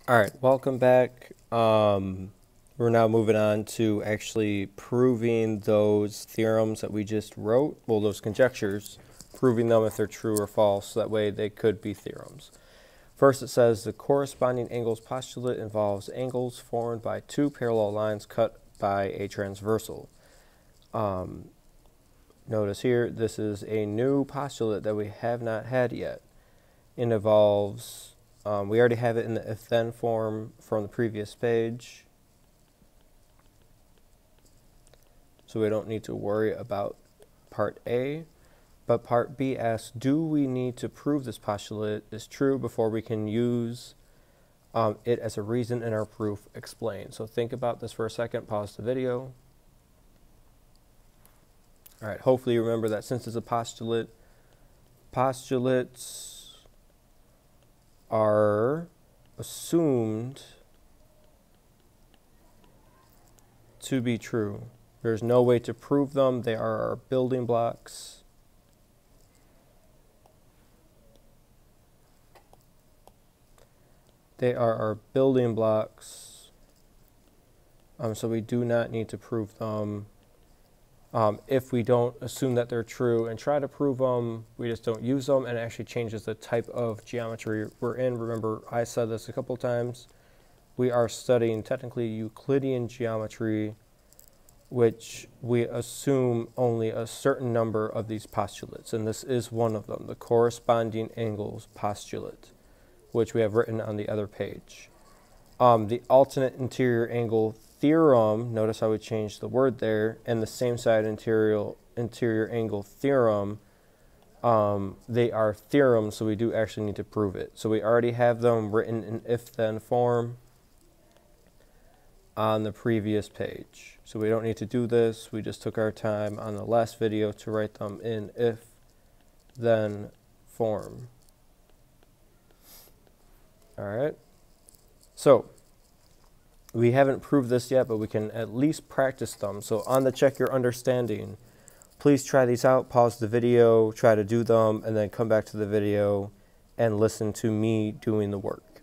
All right, welcome back. We're now moving on to actually proving those theorems that we just wrote, well, those conjectures, proving them if they're true or false, so that way they could be theorems. First, it says the corresponding angles postulate involves angles formed by two parallel lines cut by a transversal. Notice here, this is a new postulate that we have not had yet. It involves, we already have it in the if-then form from the previous page, so we don't need to worry about part A. But part B asks, do we need to prove this postulate is true before we can use it as a reason in our proof explain? So think about this for a second, pause the video. All right, hopefully you remember that since it's a postulate, postulates are assumed to be true. There's no way to prove them. They are our building blocks. They are our building blocks. So we do not need to prove them. If we don't assume that they're true and try to prove them, we just don't use them, and it actually changes the type of geometry we're in. Remember, I said this a couple times. We are studying technically Euclidean geometry, which we assume only a certain number of these postulates, and this is one of them, the corresponding angles postulate, which we have written on the other page. The alternate interior angle theorem, notice how we changed the word there, and the same side interior angle theorem, they are theorems, so we do actually need to prove it. So we already have them written in if-then form on the previous page. So we don't need to do this. We just took our time on the last video to write them in if-then form. All right. So we haven't proved this yet, but we can at least practice them. So on the check your understanding, please try these out, pause the video, try to do them, and then come back to the video and listen to me doing the work.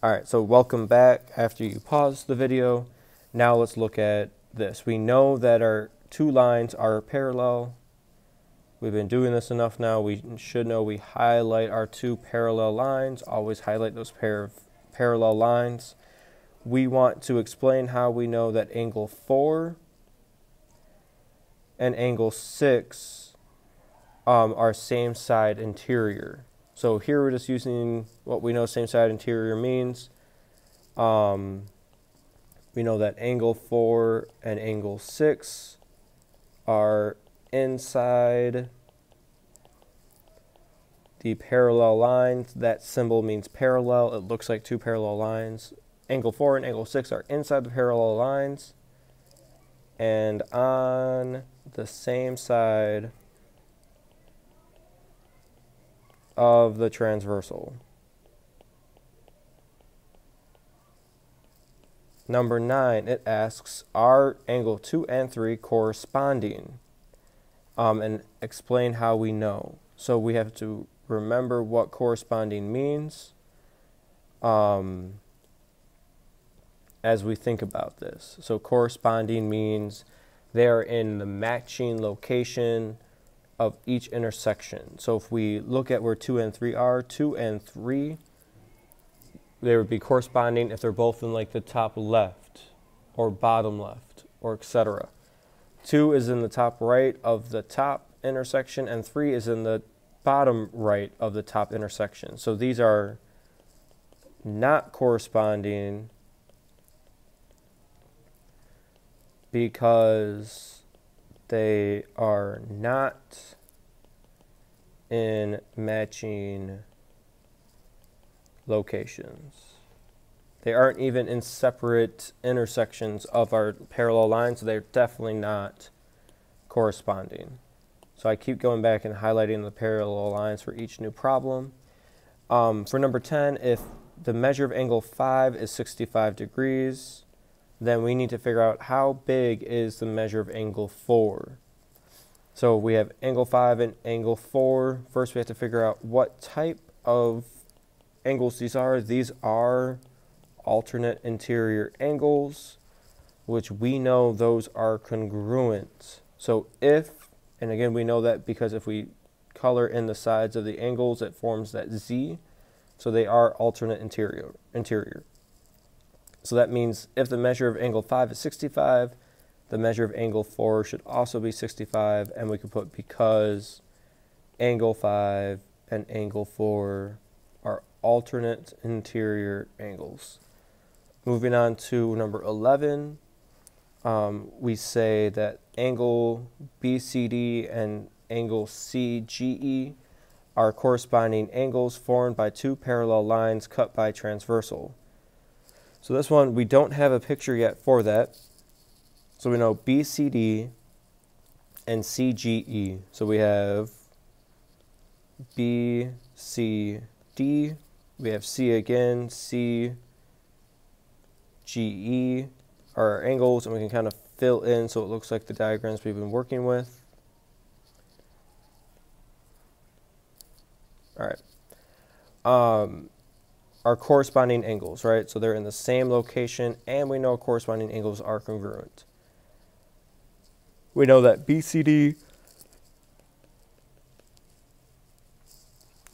All right, so welcome back after you pause the video. Now let's look at this. We know that our two lines are parallel. We've been doing this enough now. We should know we highlight our two parallel lines. Always highlight those pair of parallel lines. We want to explain how we know that angle 4 and angle 6 are same side interior. So here we're just using what we know same side interior means. We know that angle 4 and angle 6 are inside the parallel lines. That symbol means parallel. It looks like two parallel lines. Angle 4 and angle 6 are inside the parallel lines and on the same side of the transversal. Number 9, it asks, are angle 2 and 3 corresponding? And explain how we know. So we have to remember what corresponding means as we think about this. So corresponding means they are in the matching location of each intersection. So if we look at where 2 and 3 are, 2 and 3, they would be corresponding if they're both in like the top left or bottom left or etc. 2 is in the top right of the top intersection and 3 is in the bottom right of the top intersection. So these are not corresponding because they are not in matching locations. They aren't even in separate intersections of our parallel lines, so they're definitely not corresponding. So I keep going back and highlighting the parallel lines for each new problem. For number 10, if the measure of angle 5 is 65 degrees, then we need to figure out how big is the measure of angle 4. So we have angle 5 and angle 4. First we have to figure out what type of angles these are alternate interior angles, which we know those are congruent. So if, and again we know that because if we color in the sides of the angles, it forms that Z, so they are alternate interior. So that means if the measure of angle 5 is 65, the measure of angle 4 should also be 65, and we could put because angle 5 and angle 4 are alternate interior angles. Moving on to number 11, we say that angle BCD and angle CGE are corresponding angles formed by two parallel lines cut by transversal. So this one, we don't have a picture yet for that. So we know BCD and CGE. So we have BCD, we have C again, CGE are our angles, and we can kind of fill in so it looks like the diagrams we've been working with. All right. Our corresponding angles, right? So they're in the same location, and we know corresponding angles are congruent. We know that BCD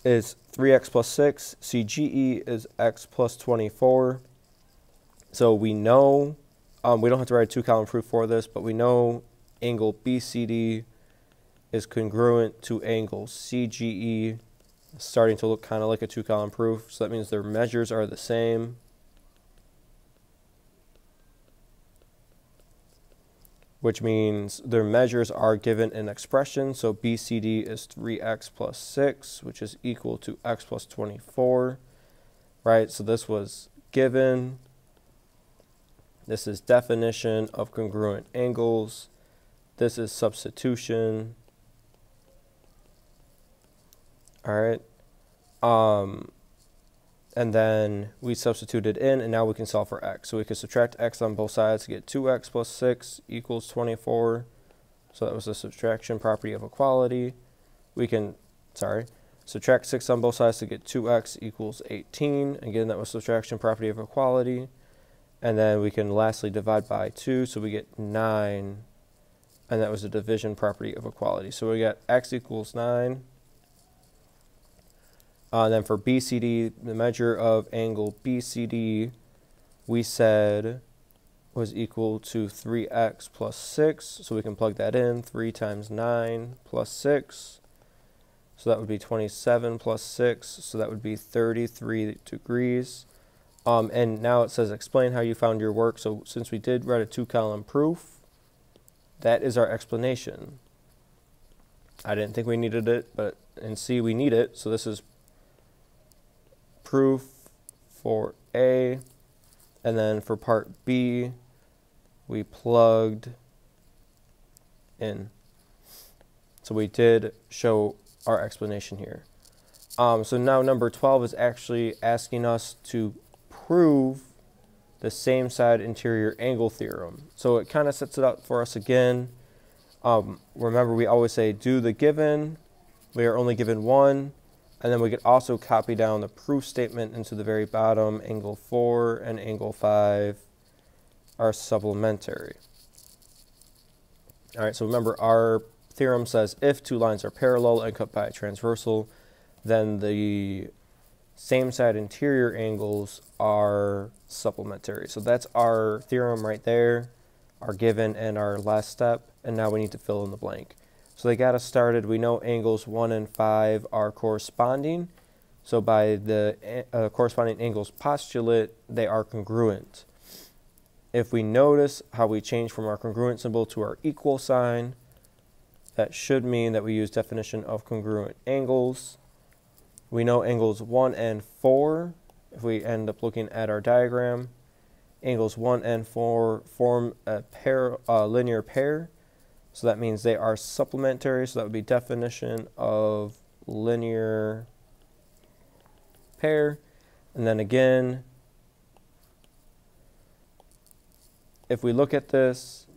is 3x plus 6, CGE is x plus 24. So we know, we don't have to write a two-column proof for this, but we know angle BCD is congruent to angle CGE, starting to look kind of like a two-column proof. So that means their measures are the same. Which means their measures are given in expression. So BCD is 3x plus 6, which is equal to x plus 24, right? So this was given. This is definition of congruent angles. This is substitution. All right. And then we substituted in, and now we can solve for x. So we can subtract x on both sides to get 2x plus 6 equals 24. So that was the subtraction property of equality. We can, subtract 6 on both sides to get 2x equals 18. Again, that was subtraction property of equality. And then we can lastly divide by 2, so we get 9. And that was the division property of equality. So we got x equals 9. Then for BCD, the measure of angle BCD, we said was equal to 3x plus 6. So we can plug that in. 3 times 9 plus 6. So that would be 27 plus 6. So that would be 33 degrees. And now it says explain how you found your work. So since we did write a two-column proof, that is our explanation. I didn't think we needed it, but in C we need it. So this is proof for A, and then for part B, we plugged in. So we did show our explanation here. So now number 12 is actually asking us to prove the same side interior angle theorem. So it kind of sets it up for us again. Remember, we always say do the given. We are only given one. And then we could also copy down the proof statement into the very bottom. Angle 4 and angle 5 are supplementary. All right, so remember our theorem says if two lines are parallel and cut by a transversal, then the same side interior angles are supplementary. So that's our theorem right there, our given and our last step. And now we need to fill in the blank. So they got us started. We know angles 1 and 5 are corresponding. So by the corresponding angles postulate, they are congruent. If we notice how we change from our congruent symbol to our equal sign, that should mean that we use definition of congruent angles. We know angles 1 and 4, if we end up looking at our diagram, angles 1 and 4 form a linear pair. So that means they are supplementary. So that would be definition of linear pair. And then again, if we look at this,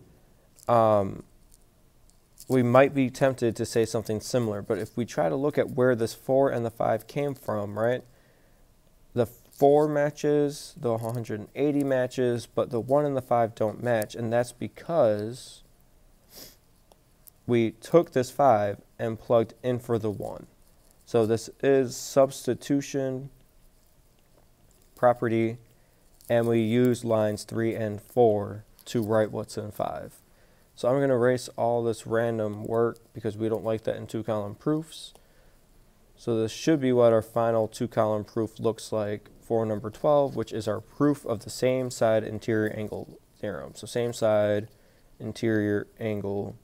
we might be tempted to say something similar. But if we try to look at where this 4 and the 5 came from, right? the 4 matches, the 180 matches, but the 1 and the 5 don't match, and that's because we took this 5 and plugged in for the 1. So this is substitution property, and we use lines 3 and 4 to write what's in 5. So I'm going to erase all this random work because we don't like that in 2-column proofs. So this should be what our final 2-column proof looks like for number 12, which is our proof of the same side interior angle theorem. So same side interior angle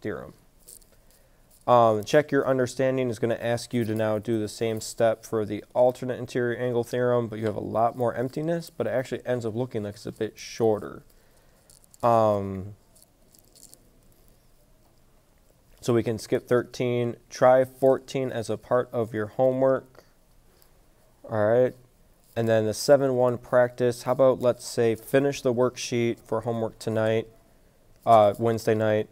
theorem. Check your understanding is going to ask you to now do the same step for the alternate interior angle theorem, but you have a lot more emptiness, but it actually ends up looking like it's a bit shorter. So we can skip 13. Try 14 as a part of your homework. All right. And then the 7-1 practice. How about, let's say, finish the worksheet for homework tonight, Wednesday night,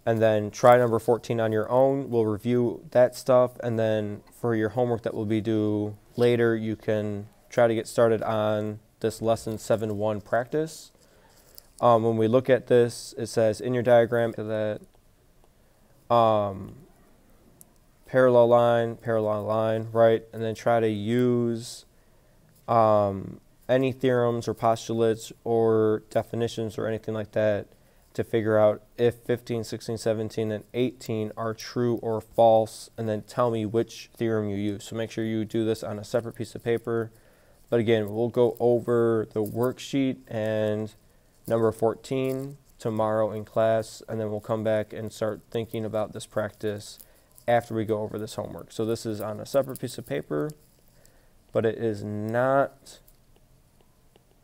and then try number 14 on your own. We'll review that stuff. And then for your homework that will be due later, you can try to get started on this lesson 7-1 practice. When we look at this, it says in your diagram that parallel line, right? And then try to use any theorems or postulates or definitions or anything like that to figure out if 15, 16, 17, and 18 are true or false, and then tell me which theorem you use. So make sure you do this on a separate piece of paper. But again, we'll go over the worksheet and number 14 tomorrow in class, and then we'll come back and start thinking about this practice after we go over this homework. So this is on a separate piece of paper, but it is not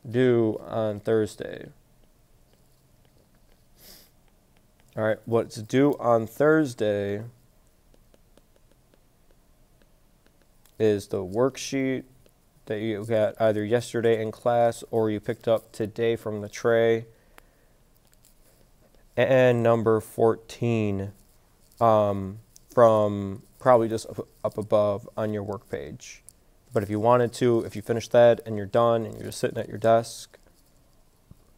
due on Thursday. All right, what's due on Thursday is the worksheet that you got either yesterday in class or you picked up today from the tray, and number 14 from probably just up above on your work page. But if you wanted to, if you finish that and you're done and you're just sitting at your desk,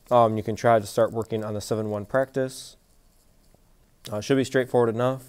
you can try to start working on the 7-1 practice. Should be straightforward enough.